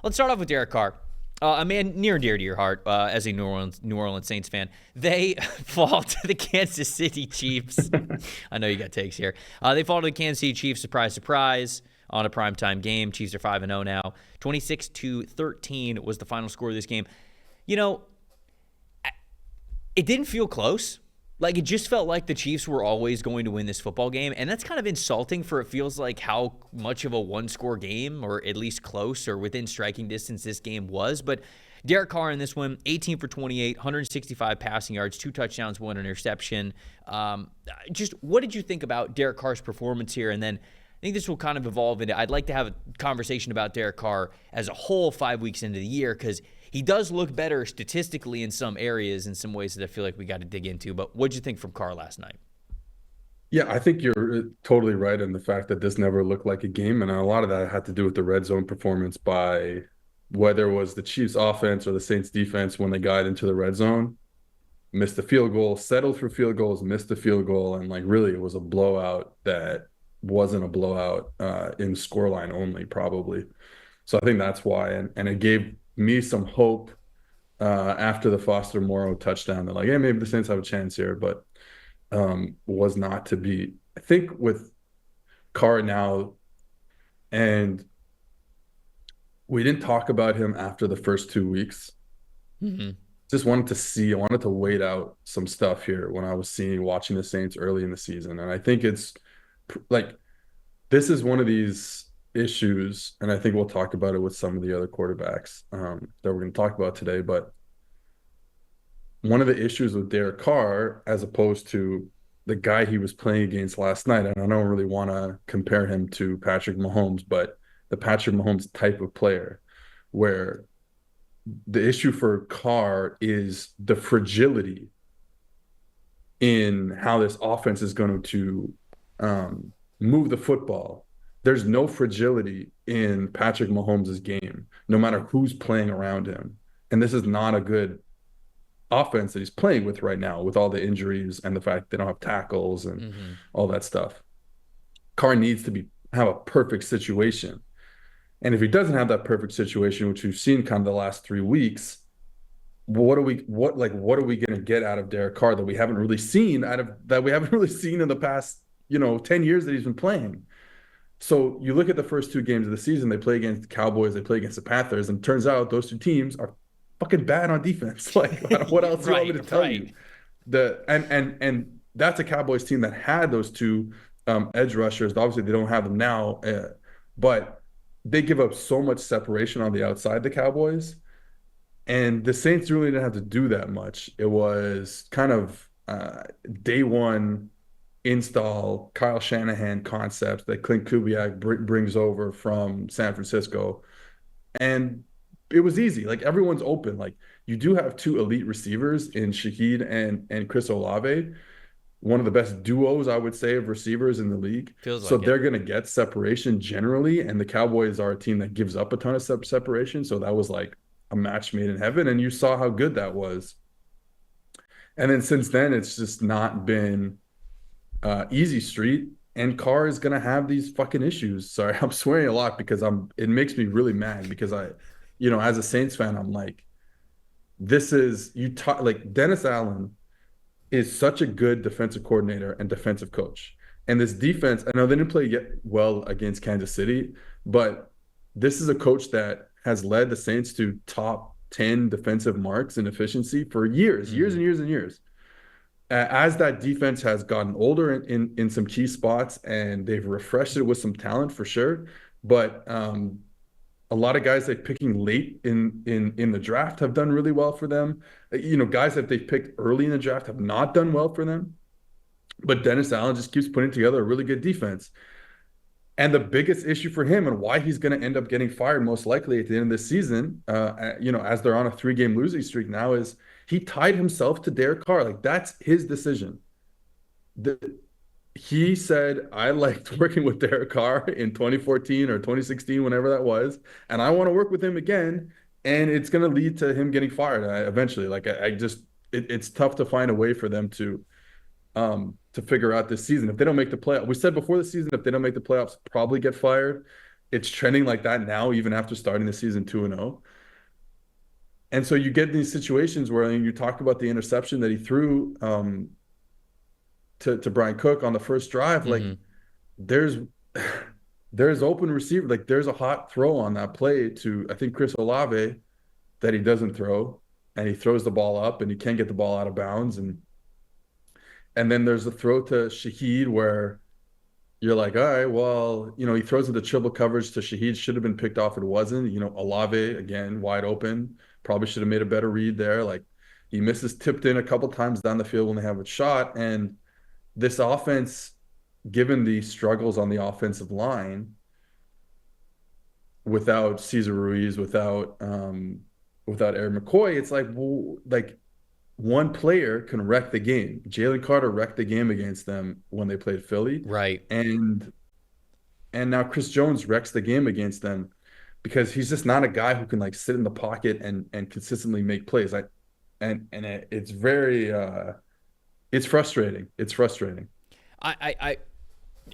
Let's start off with Derek Carr. A man near and dear to your heart as a New Orleans Saints fan. They fall to the Kansas City Chiefs. I know you got takes here. They fall to the Kansas City Chiefs, surprise, surprise, on a primetime game. Chiefs are 5-0 now. 26-13 was the final score of this game. You know, it didn't feel close. Like, it just felt like the Chiefs were always going to win this football game, and that's kind of insulting for it feels like how much of a one-score game, or at least close or within striking distance this game was. But Derek Carr in this one, 18 for 28, 165 passing yards, 2 touchdowns, 1 interception. Just what did you think about Derek Carr's performance here? And then I think this will kind of evolve into, I'd like to have a conversation about Derek Carr as a whole 5 weeks into the year, because he does look better statistically in some areas, in some ways that I feel like we got to dig into. But what'd you think from Carr last night? Yeah, I think you're totally right in the fact that this never looked like a game. And a lot of that had to do with the red zone performance by whether it was the Chiefs offense or the Saints defense when they got into the red zone, missed the field goal, settled for field goals, missed the field goal. And like really it was a blowout that wasn't a blowout in scoreline only probably. So I think that's why. And it gave me some hope after the Foster Moreau touchdown. They're like, yeah, maybe the Saints have a chance here, but was not to be. I think with Carr now, and we didn't talk about him after the first 2 weeks. Mm-hmm. Just I wanted to wait out some stuff here when I was watching the Saints early in the season. And I think it's like, this is one of these issues, and I think we'll talk about it with some of the other quarterbacks that we're going to talk about today. But one of the issues with Derek Carr, as opposed to the guy he was playing against last night, and I don't really want to compare him to Patrick Mahomes, but the Patrick Mahomes type of player, where the issue for Carr is the fragility in how this offense is going to move the football. There's no fragility in Patrick Mahomes' game, no matter who's playing around him. And this is not a good offense that he's playing with right now, with all the injuries and the fact they don't have tackles and all that stuff. Carr needs to have a perfect situation. And if he doesn't have that perfect situation, which we've seen kind of the last 3 weeks, what are we going to get out of Derek Carr that we haven't really seen in the past, 10 years that he's been playing? So you look at the first 2 games of the season, they play against the Cowboys, they play against the Panthers, and it turns out those 2 teams are fucking bad on defense. Like, what else do you want me to tell you? And that's a Cowboys team that had those 2 edge rushers. Obviously, they don't have them now, but they give up so much separation on the outside, the Cowboys. And the Saints really didn't have to do that much. It was kind of day one install Kyle Shanahan concept that Clint Kubiak brings over from San Francisco. And it was easy. Like, everyone's open. Like, you do have 2 elite receivers in Shaheed and Chris Olave, one of the best duos, I would say, of receivers in the league. Feels so like they're going to get separation generally. And the Cowboys are a team that gives up a ton of separation. So that was like a match made in heaven. And you saw how good that was. And then since then, it's just not been easy street, and Carr is going to have these fucking issues. Sorry, I'm swearing a lot because it makes me really mad because as a Saints fan, I'm like, like Dennis Allen is such a good defensive coordinator and defensive coach. And this defense, I know they didn't play well against Kansas City, but this is a coach that has led the Saints to top 10 defensive marks in efficiency for years and years and years. As that defense has gotten older in some key spots, and they've refreshed it with some talent for sure, but a lot of guys they're picking late in the draft have done really well for them. Guys that they've picked early in the draft have not done well for them. But Dennis Allen just keeps putting together a really good defense. And the biggest issue for him, and why he's going to end up getting fired most likely at the end of this season, as they're on a 3-game losing streak now, is he tied himself to Derek Carr. Like, that's his decision. He said, I liked working with Derek Carr in 2014 or 2016, whenever that was, and I want to work with him again. And it's going to lead to him getting fired eventually. Like, it's tough to find a way for them to figure out this season. If they don't make the playoffs, we said before the season, if they don't make the playoffs, probably get fired. it's trending like that now, even after starting the season 2-0. And so you get these situations where, you talk about the interception that he threw to Brian Cook on the first drive. Like, Mm-hmm. there's there's open receiver, like there's a hot throw on that play to, I think, Chris Olave, that he doesn't throw, and he throws the ball up and he can't get the ball out of bounds. And then there's a throw to Shaheed where you're like, all right, well, he throws into triple coverage to Shaheed, should have been picked off. It wasn't. Olave, again, wide open, probably should have made a better read there. Like, he misses tipped in a couple times down the field when they have a shot. And this offense, given the struggles on the offensive line, without Cesar Ruiz, without Eric McCoy, it's like, well, like, one player can wreck the game. Jalen Carter wrecked the game against them when they played Philly. Right. And now Chris Jones wrecks the game against them because he's just not a guy who can, like, sit in the pocket and consistently make plays. It's very it's frustrating. It's frustrating.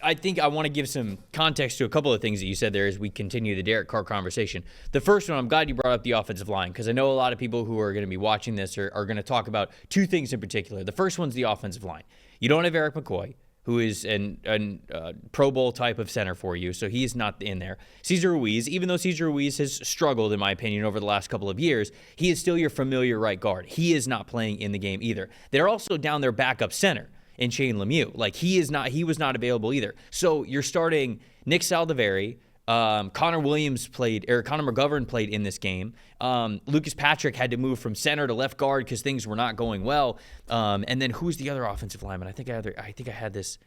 I think I want to give some context to a couple of things that you said there as we continue the Derek Carr conversation. The first one, I'm glad you brought up the offensive line, because I know a lot of people who are going to be watching this are going to talk about two things in particular. The first one's the offensive line. You don't have Eric McCoy, who is an Pro Bowl type of center for you, so he's not in there. Cesar Ruiz, even though Cesar Ruiz has struggled, in my opinion, over the last couple of years, he is still your familiar right guard. He is not playing in the game either. They're also down their backup center in Shane Lemieux. Like, he was not available either. So you're starting Nick Saldiveri, Connor McGovern played in this game. Lucas Patrick had to move from center to left guard because things were not going well. And then who's the other offensive lineman? I think I had this.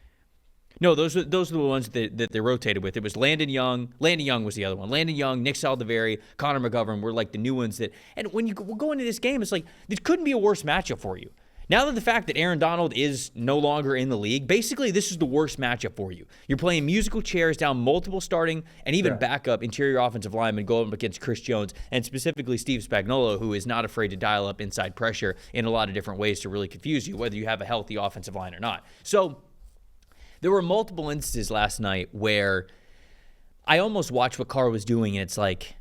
No, those are the ones that they rotated with. It was Landon Young. Landon Young was the other one. Landon Young, Nick Saldiveri, Connor McGovern were like the new ones that. And when you go into this game, it's like, this couldn't be a worse matchup for you. Now that the fact that Aaron Donald is no longer in the league, basically this is the worst matchup for you. You're playing musical chairs down multiple starting and even backup interior offensive linemen going up against Chris Jones, and specifically Steve Spagnuolo, who is not afraid to dial up inside pressure in a lot of different ways to really confuse you, whether you have a healthy offensive line or not. So there were multiple instances last night where I almost watched what Carr was doing, and it's like,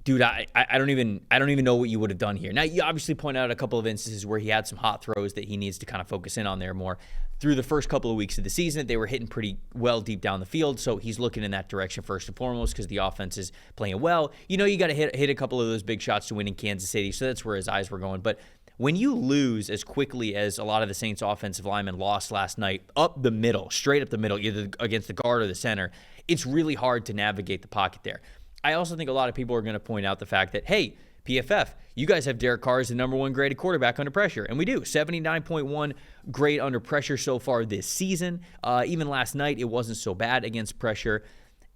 dude, I don't even know what you would have done here. Now, you obviously point out a couple of instances where he had some hot throws that he needs to kind of focus in on there more. Through the first couple of weeks of the season, they were hitting pretty well deep down the field, so he's looking in that direction first and foremost because the offense is playing well. You got to hit a couple of those big shots to win in Kansas City, so that's where his eyes were going. But when you lose as quickly as a lot of the Saints offensive linemen lost last night, up the middle, straight up the middle, either against the guard or the center, it's really hard to navigate the pocket there. I also think a lot of people are going to point out the fact that, hey, PFF, you guys have Derek Carr as the number one graded quarterback under pressure. And we do. 79.1 grade under pressure so far this season. Even last night, it wasn't so bad against pressure.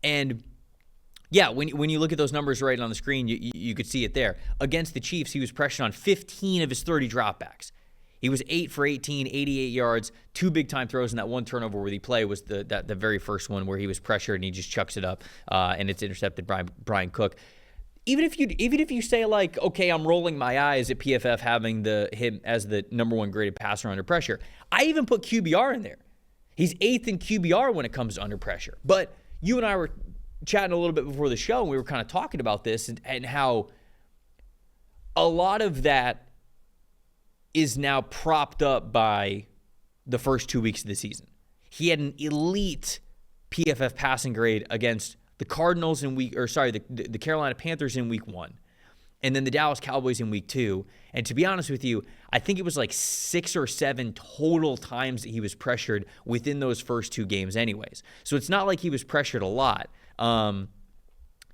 And yeah, when you look at those numbers right on the screen, you could see it there. Against the Chiefs, he was pressured on 15 of his 30 dropbacks. He was 8 for 18, 88 yards, 2 big-time throws, and that one turnover where he played was the very first one where he was pressured and he just chucks it up, and it's intercepted by Brian Cook. Even if you say, like, okay, I'm rolling my eyes at PFF having him as the number one graded passer under pressure, I even put QBR in there. He's 8th in QBR when it comes to under pressure. But you and I were chatting a little bit before the show, and we were kind of talking about this and how a lot of that is now propped up by the first 2 weeks of the season. He had an elite PFF passing grade against the Cardinals the Carolina Panthers in week 1, and then the Dallas Cowboys in week 2. And to be honest with you, I think it was like 6 or 7 total times that he was pressured within those first 2 games anyways. So it's not like he was pressured a lot.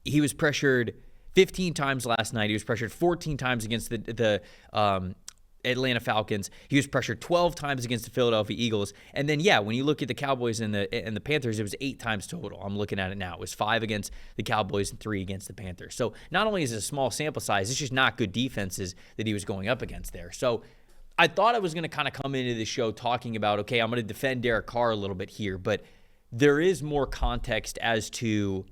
He was pressured 15 times last night. He was pressured 14 times against the Atlanta Falcons. He was pressured 12 times against the Philadelphia Eagles. And then, yeah, when you look at the Cowboys and the Panthers, it was 8 times total. I'm looking at it now. It was 5 against the Cowboys and 3 against the Panthers. So not only is it a small sample size, it's just not good defenses that he was going up against there. So I thought I was going to kind of come into the show talking about, okay, I'm going to defend Derek Carr a little bit here, but there is more context as to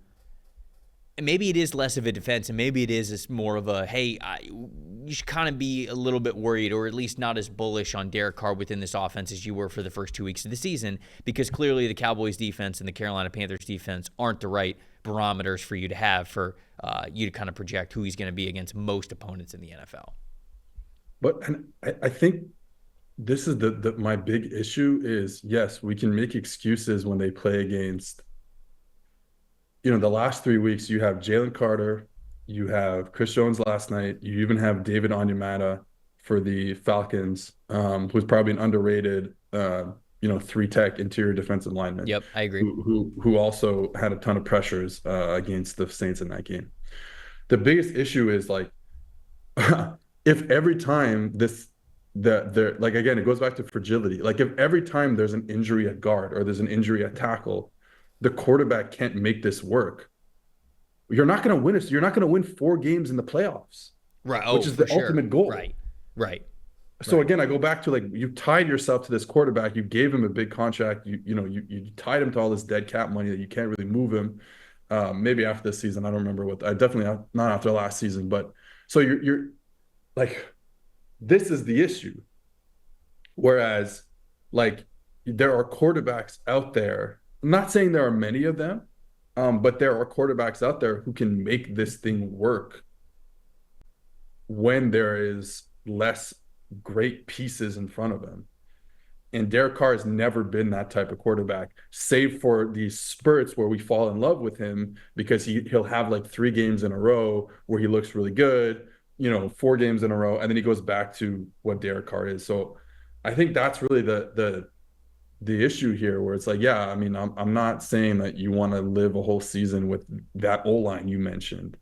maybe it is less of a defense, and maybe it is more of a, hey, you should kind of be a little bit worried, or at least not as bullish on Derek Carr within this offense as you were for the first 2 weeks of the season, because clearly the Cowboys defense and the Carolina Panthers defense aren't the right barometers for you to have for you to kind of project who he's going to be against most opponents in the NFL. But and I think this is my big issue is, yes, we can make excuses when they play against, the last 3 weeks. You have Jalen Carter, you have Chris Jones last night, you even have David Onyemata for the Falcons, who's probably an underrated, 3-tech interior defensive lineman. Yep, I agree. Who also had a ton of pressures against the Saints in that game. The biggest issue is like, if every time like, again, it goes back to fragility. Like, if every time there's an injury at guard or there's an injury at tackle, the quarterback can't make this work, you're not going to win it. You're not going to win 4 games in the playoffs, right? Which is the ultimate goal. Right. So again, I go back to, like, you tied yourself to this quarterback. You gave him a big contract. You tied him to all this dead cap money that you can't really move him. Maybe after this season, I don't remember I definitely not after last season. But so you're like, this is the issue. Whereas, like, there are quarterbacks out there. I'm not saying there are many of them, but there are quarterbacks out there who can make this thing work when there is less great pieces in front of him. And Derek Carr has never been that type of quarterback, save for these spurts where we fall in love with him because he'll have like 3 games in a row where he looks really good, 4 games in a row, and then he goes back to what Derek Carr is. So I think that's really the issue here, where it's like, yeah, I mean, I'm not saying that you want to live a whole season with that O-line you mentioned,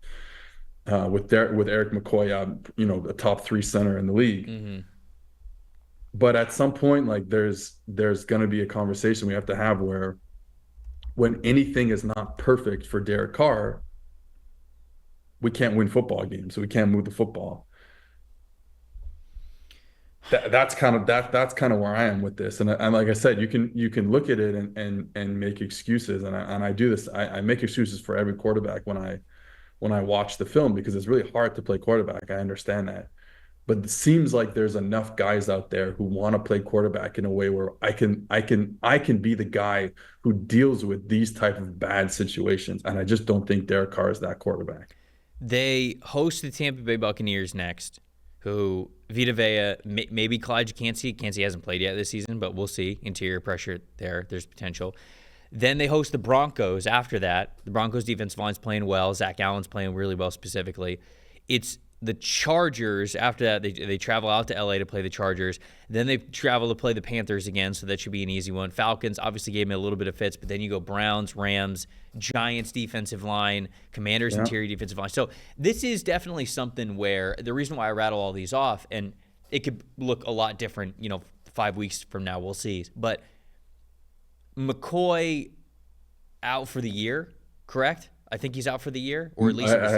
with Eric McCoy, a top 3 center in the league. Mm-hmm. But at some point, like, there's going to be a conversation we have to have where, when anything is not perfect for Derek Carr, we can't win football games, so we can't move the football. That's kind of where I am with this. And like I said, you can look at it and make excuses. And I do this. I make excuses for every quarterback when I watch the film, because it's really hard to play quarterback. I understand that. But it seems like there's enough guys out there who want to play quarterback in a way where I can be the guy who deals with these type of bad situations. And I just don't think Derek Carr is that quarterback. They host the Tampa Bay Buccaneers next, who Vita Vea, maybe Clyde Cansey. Cansey hasn't played yet this season, but we'll see. Interior pressure there. There's potential. Then they host the Broncos after that. The Broncos defensive line's playing well. Zach Allen's playing really well specifically. It's the Chargers. After that, they travel out to L.A. to play the Chargers. Then they travel to play the Panthers again, so that should be an easy one. Falcons obviously gave me a little bit of fits, but then you go Browns, Rams, Giants defensive line, Commanders interior defensive line. So this is definitely something where the reason why I rattle all these off, and it could look a lot different, 5 weeks from now, we'll see. But McCoy out for the year, correct? I think he's out for the year, or at least it's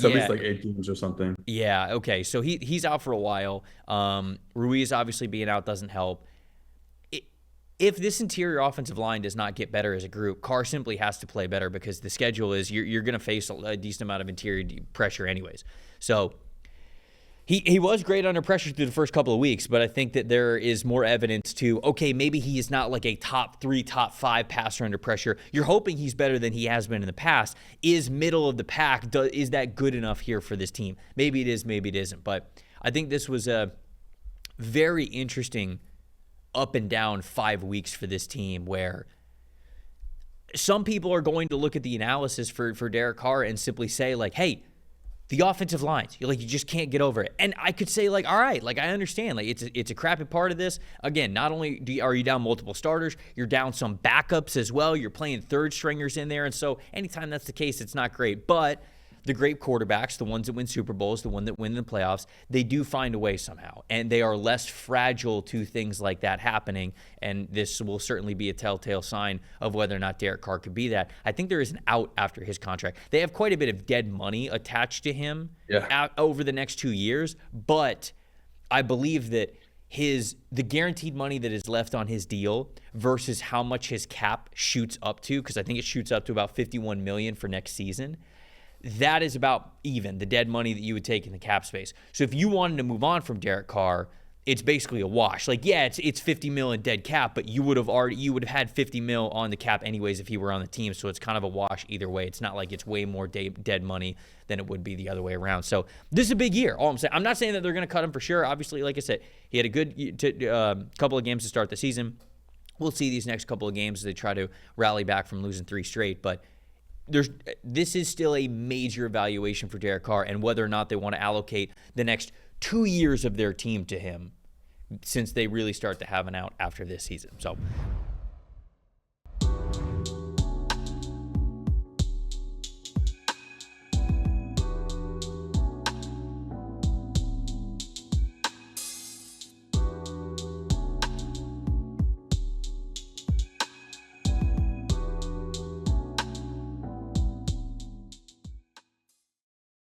at least like 8 games or something. Yeah. Okay. So he's out for a while. Ruiz obviously being out doesn't help. If this interior offensive line does not get better as a group, Carr simply has to play better, because the schedule is you're going to face a decent amount of interior pressure anyways. So he was great under pressure through the first couple of weeks, but I think that there is more evidence to, okay, maybe he is not like a top 3, top 5 passer under pressure. You're hoping he's better than he has been in the past. Is middle of the pack, is that good enough here for this team? Maybe it is, maybe it isn't. But I think this was a very interesting up and down 5 weeks for this team, where some people are going to look at the analysis for Derek Carr and simply say, like, hey, the offensive lines, you just can't get over it. And I could say, like, all right, like, I understand. Like, it's a crappy part of this. Again, not only are you down multiple starters, you're down some backups as well. You're playing third stringers in there. And so anytime that's the case, it's not great. But the great quarterbacks, the ones that win Super Bowls, the ones that win the playoffs, they do find a way somehow. And they are less fragile to things like that happening. And this will certainly be a telltale sign of whether or not Derek Carr could be that. I think there is an out after his contract. They have quite a bit of dead money attached to him over the next 2 years. But I believe that the guaranteed money that is left on his deal versus how much his cap shoots up to, because I think it shoots up to about $51 million for next season, that is about even, the dead money that you would take in the cap space. So if you wanted to move on from Derek Carr, it's basically a wash. Like, yeah, it's 50 mil in dead cap, but you would have had 50 mil on the cap anyways if he were on the team. So it's kind of a wash either way. It's not like it's way more dead money than it would be the other way around. So this is a big year. All I'm saying, I'm not saying that they're going to cut him for sure. Obviously, like I said, he had a good couple of games to start the season. We'll see these next couple of games as they try to rally back from losing 3 straight, but this is still a major evaluation for Derek Carr and whether or not they want to allocate the next 2 years of their team to him, since they really start to have an out after this season. So